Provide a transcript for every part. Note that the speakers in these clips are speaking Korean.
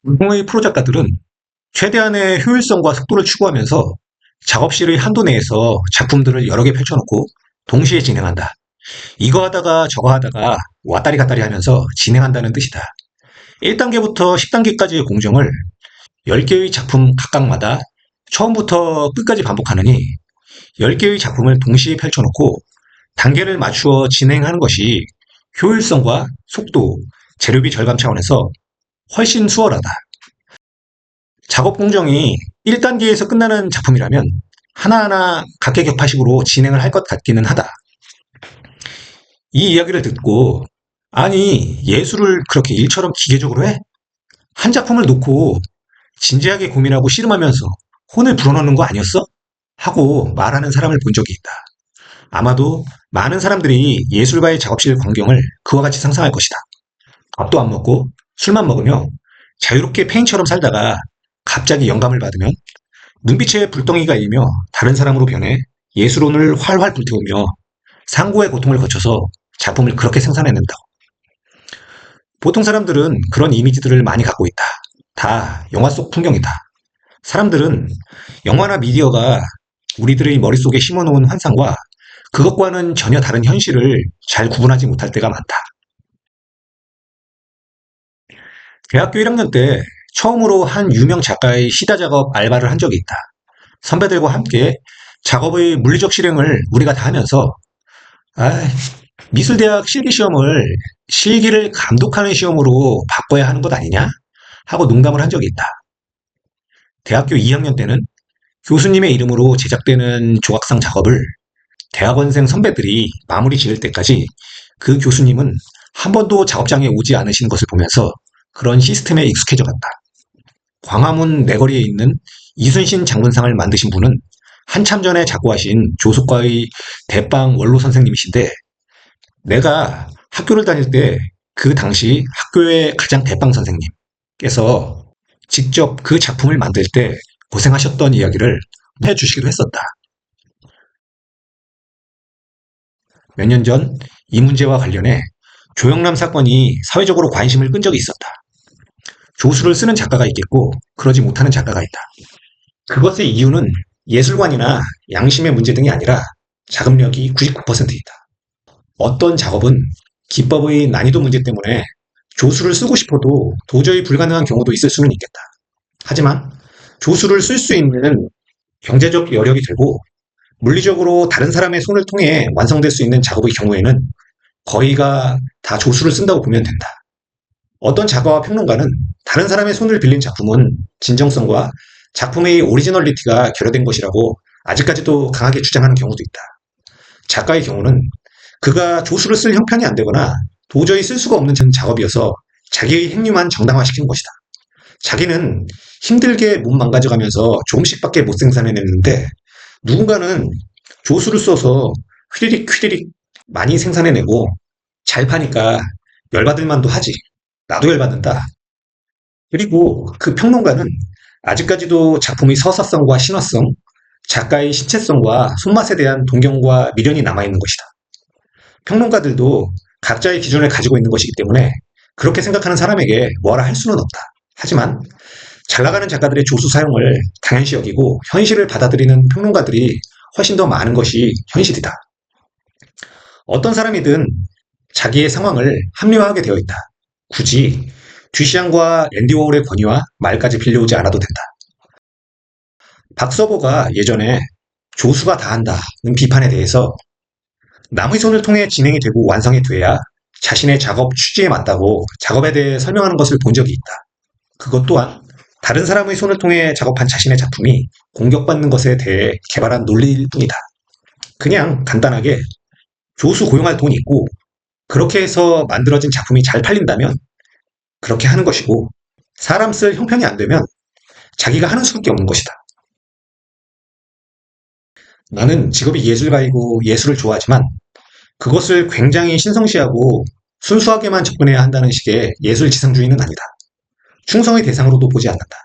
운동의 프로 작가들은 최대한의 효율성과 속도를 추구하면서 작업실의 한도 내에서 작품들을 여러 개 펼쳐놓고 동시에 진행한다. 이거 하다가 저거 하다가 왔다리 갔다리 하면서 진행한다는 뜻이다. 1단계부터 10단계까지의 공정을 10개의 작품 각각마다 처음부터 끝까지 반복하느니 10개의 작품을 동시에 펼쳐놓고 단계를 맞추어 진행하는 것이 효율성과 속도, 재료비 절감 차원에서 훨씬 수월하다. 작업 공정이 1단계에서 끝나는 작품이라면 하나하나 각계격파식으로 진행을 할 것 같기는 하다. 이 이야기를 듣고 아니 예술을 그렇게 일처럼 기계적으로 해? 한 작품을 놓고 진지하게 고민하고 씨름하면서 혼을 불어넣는 거 아니었어? 하고 말하는 사람을 본 적이 있다. 아마도 많은 사람들이 예술가의 작업실 광경을 그와 같이 상상할 것이다. 밥도 안 먹고 술만 먹으며 자유롭게 페인처럼 살다가 갑자기 영감을 받으면 눈빛에 불덩이가 일며 다른 사람으로 변해 예술혼을 활활 불태우며 상고의 고통을 거쳐서 작품을 그렇게 생산해낸다고. 보통 사람들은 그런 이미지들을 많이 갖고 있다. 다 영화 속 풍경이다. 사람들은 영화나 미디어가 우리들의 머릿속에 심어놓은 환상과 그것과는 전혀 다른 현실을 잘 구분하지 못할 때가 많다. 대학교 1학년 때 처음으로 한 유명 작가의 시다 작업 알바를 한 적이 있다. 선배들과 함께 작업의 물리적 실행을 우리가 다 하면서 미술대학 실기시험을 실기를 감독하는 시험으로 바꿔야 하는 것 아니냐? 하고 농담을 한 적이 있다. 대학교 2학년 때는 교수님의 이름으로 제작되는 조각상 작업을 대학원생 선배들이 마무리 지을 때까지 그 교수님은 한 번도 작업장에 오지 않으신 것을 보면서 그런 시스템에 익숙해져 갔다. 광화문 내거리에 있는 이순신 장군상을 만드신 분은 한참 전에 작고하신 조숙과의 대빵 원로 선생님이신데 내가 학교를 다닐 때 그 당시 학교의 가장 대빵 선생님께서 직접 그 작품을 만들 때 고생하셨던 이야기를 해주시기도 했었다. 몇 년 전 이 문제와 관련해 조영남 사건이 사회적으로 관심을 끈 적이 있었다. 조수를 쓰는 작가가 있겠고 그러지 못하는 작가가 있다. 그것의 이유는 예술관이나 양심의 문제 등이 아니라 자금력이 99%이다. 어떤 작업은 기법의 난이도 문제 때문에 조수를 쓰고 싶어도 도저히 불가능한 경우도 있을 수는 있겠다. 하지만 조수를 쓸 수 있는 경제적 여력이 되고 물리적으로 다른 사람의 손을 통해 완성될 수 있는 작업의 경우에는 거의가 다 조수를 쓴다고 보면 된다. 어떤 작가와 평론가는 다른 사람의 손을 빌린 작품은 진정성과 작품의 오리지널리티가 결여된 것이라고 아직까지도 강하게 주장하는 경우도 있다. 작가의 경우는 그가 조수를 쓸 형편이 안 되거나 도저히 쓸 수가 없는 작업이어서 자기의 행위만 정당화시킨 것이다. 자기는 힘들게 몸 망가져가면서 조금씩밖에 못 생산해냈는데 누군가는 조수를 써서 휘리릭 휘리릭 많이 생산해내고 잘 파니까 열받을 만도 하지. 나도 열받는다. 그리고 그 평론가는 아직까지도 작품의 서사성과 신화성, 작가의 신체성과 손맛에 대한 동경과 미련이 남아있는 것이다. 평론가들도 각자의 기준을 가지고 있는 것이기 때문에 그렇게 생각하는 사람에게 뭐라 할 수는 없다. 하지만 잘 나가는 작가들의 조수 사용을 당연시 여기고 현실을 받아들이는 평론가들이 훨씬 더 많은 것이 현실이다. 어떤 사람이든 자기의 상황을 합리화하게 되어 있다. 굳이 듀시안과 앤디 워홀의 권위와 말까지 빌려오지 않아도 된다. 박서보가 예전에 조수가 다 한다는 비판에 대해서 남의 손을 통해 진행이 되고 완성이 돼야 자신의 작업 취지에 맞다고 작업에 대해 설명하는 것을 본 적이 있다. 그것 또한 다른 사람의 손을 통해 작업한 자신의 작품이 공격받는 것에 대해 개발한 논리일 뿐이다. 그냥 간단하게 조수 고용할 돈이 있고 그렇게 해서 만들어진 작품이 잘 팔린다면 그렇게 하는 것이고 사람 쓸 형편이 안 되면 자기가 하는 수밖에 없는 것이다. 나는 직업이 예술가이고 예술을 좋아하지만 그것을 굉장히 신성시하고 순수하게만 접근해야 한다는 식의 예술 지상주의는 아니다. 충성의 대상으로도 보지 않는다.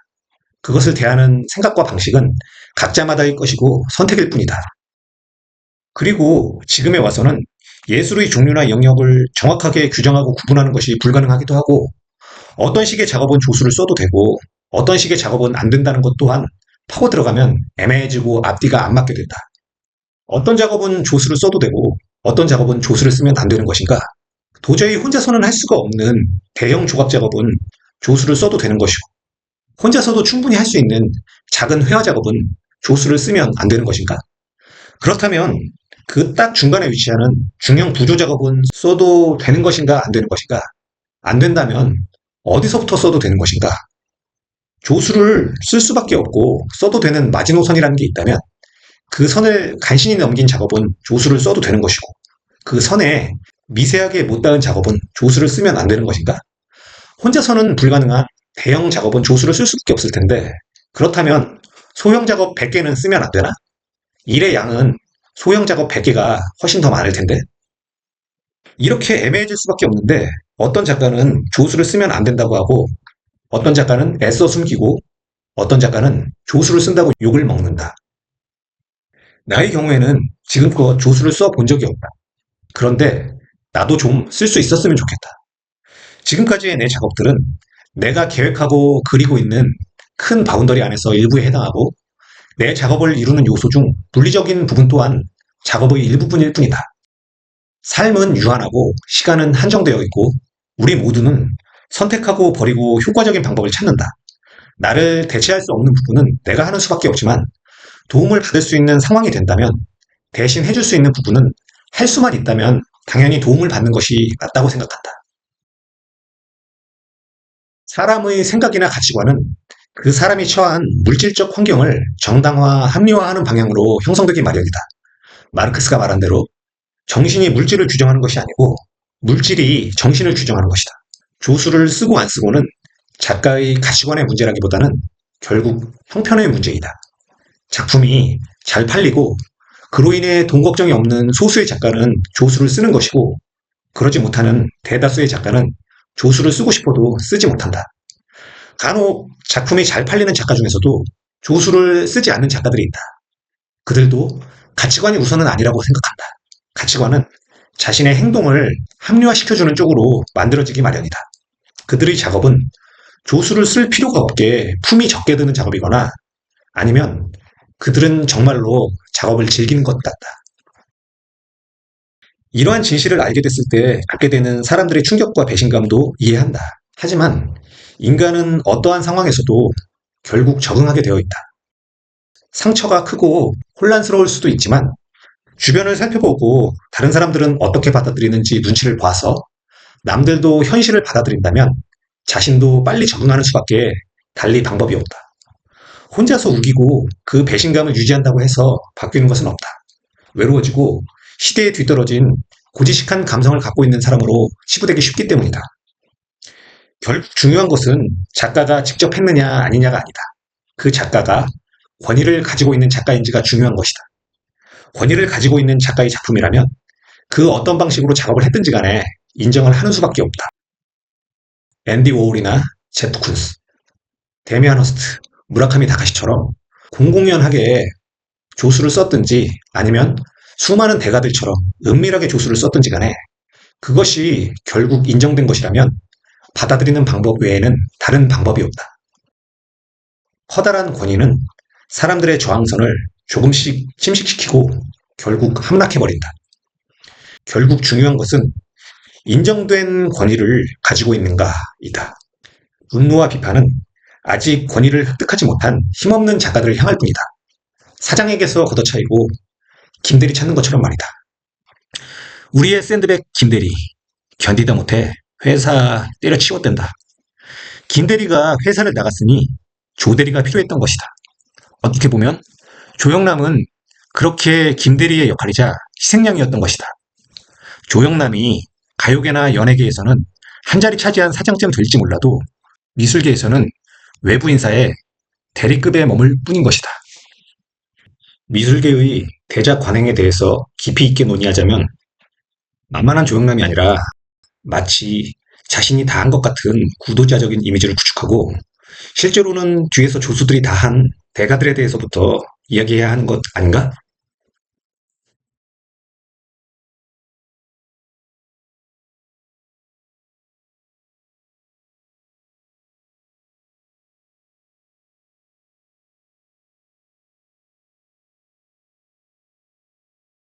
그것을 대하는 생각과 방식은 각자마다의 것이고 선택일 뿐이다. 그리고 지금에 와서는 예술의 종류나 영역을 정확하게 규정하고 구분하는 것이 불가능하기도 하고 어떤 식의 작업은 조수를 써도 되고 어떤 식의 작업은 안 된다는 것 또한 파고 들어가면 애매해지고 앞뒤가 안 맞게 된다. 어떤 작업은 조수를 써도 되고 어떤 작업은 조수를 쓰면 안 되는 것인가? 도저히 혼자서는 할 수가 없는 대형 조각 작업은 조수를 써도 되는 것이고 혼자서도 충분히 할 수 있는 작은 회화 작업은 조수를 쓰면 안 되는 것인가? 그렇다면 그 딱 중간에 위치하는 중형 부조 작업은 써도 되는 것인가 안 되는 것인가? 안 된다면 어디서부터 써도 되는 것인가? 조수를 쓸 수밖에 없고 써도 되는 마지노선이라는 게 있다면 그 선을 간신히 넘긴 작업은 조수를 써도 되는 것이고 그 선에 미세하게 못 닿은 작업은 조수를 쓰면 안 되는 것인가? 혼자서는 불가능한 대형 작업은 조수를 쓸 수밖에 없을 텐데 그렇다면 소형 작업 100개는 쓰면 안 되나? 일의 양은 소형 작업 100개가 훨씬 더 많을 텐데 이렇게 애매해질 수밖에 없는데 어떤 작가는 조수를 쓰면 안 된다고 하고 어떤 작가는 애써 숨기고 어떤 작가는 조수를 쓴다고 욕을 먹는다. 나의 경우에는 지금껏 조수를 써본 적이 없다. 그런데 나도 좀 쓸 수 있었으면 좋겠다. 지금까지의 내 작업들은 내가 계획하고 그리고 있는 큰 바운더리 안에서 일부에 해당하고 내 작업을 이루는 요소 중 물리적인 부분 또한 작업의 일부분일 뿐이다. 삶은 유한하고 시간은 한정되어 있고 우리 모두는 선택하고 버리고 효과적인 방법을 찾는다. 나를 대체할 수 없는 부분은 내가 하는 수밖에 없지만 도움을 받을 수 있는 상황이 된다면 대신 해줄 수 있는 부분은 할 수만 있다면 당연히 도움을 받는 것이 맞다고 생각한다. 사람의 생각이나 가치관은 그 사람이 처한 물질적 환경을 정당화, 합리화하는 방향으로 형성되기 마련이다. 마르크스가 말한 대로 정신이 물질을 규정하는 것이 아니고 물질이 정신을 규정하는 것이다. 조수를 쓰고 안 쓰고는 작가의 가치관의 문제라기보다는 결국 형편의 문제이다. 작품이 잘 팔리고 그로 인해 돈 걱정이 없는 소수의 작가는 조수를 쓰는 것이고 그러지 못하는 대다수의 작가는 조수를 쓰고 싶어도 쓰지 못한다. 간혹 작품이 잘 팔리는 작가 중에서도 조수를 쓰지 않는 작가들이 있다. 그들도 가치관이 우선은 아니라고 생각한다. 가치관은 자신의 행동을 합리화시켜주는 쪽으로 만들어지기 마련이다. 그들의 작업은 조수를 쓸 필요가 없게 품이 적게 드는 작업이거나 아니면 그들은 정말로 작업을 즐기는 것 같다. 이러한 진실을 알게 됐을 때 갖게 되는 사람들의 충격과 배신감도 이해한다. 하지만 인간은 어떠한 상황에서도 결국 적응하게 되어 있다. 상처가 크고 혼란스러울 수도 있지만 주변을 살펴보고 다른 사람들은 어떻게 받아들이는지 눈치를 봐서 남들도 현실을 받아들인다면 자신도 빨리 적응하는 수밖에 달리 방법이 없다. 혼자서 우기고 그 배신감을 유지한다고 해서 바뀌는 것은 없다. 외로워지고 시대에 뒤떨어진 고지식한 감성을 갖고 있는 사람으로 치부되기 쉽기 때문이다. 결국 중요한 것은 작가가 직접 했느냐 아니냐가 아니다. 그 작가가 권위를 가지고 있는 작가인지가 중요한 것이다. 권위를 가지고 있는 작가의 작품이라면 그 어떤 방식으로 작업을 했든지 간에 인정을 하는 수밖에 없다. 앤디 워홀이나 제프 쿤스, 데미안 허스트, 무라카미 다카시처럼 공공연하게 조수를 썼든지 아니면 수많은 대가들처럼 은밀하게 조수를 썼든지 간에 그것이 결국 인정된 것이라면 받아들이는 방법 외에는 다른 방법이 없다. 커다란 권위는 사람들의 저항선을 조금씩 침식시키고 결국 함락해버린다. 결국 중요한 것은 인정된 권위를 가지고 있는가이다. 분노와 비판은 아직 권위를 획득하지 못한 힘없는 작가들을 향할 뿐이다. 사장에게서 걷어차이고 김대리 찾는 것처럼 말이다. 우리의 샌드백 김대리 견디다 못해 회사 때려치웠댄다. 김대리가 회사를 나갔으니 조대리가 필요했던 것이다. 어떻게 보면 조영남은 그렇게 김대리의 역할이자 희생양이었던 것이다. 조영남이 가요계나 연예계에서는 한 자리 차지한 사장쯤 될지 몰라도 미술계에서는 외부 인사의 대리급에 머물 뿐인 것이다. 미술계의 대작 관행에 대해서 깊이 있게 논의하자면 만만한 조영남이 아니라 마치 자신이 다 한 것 같은 구도자적인 이미지를 구축하고 실제로는 뒤에서 조수들이 다 한 대가들에 대해서부터 이야기해야 하는 것 아닌가?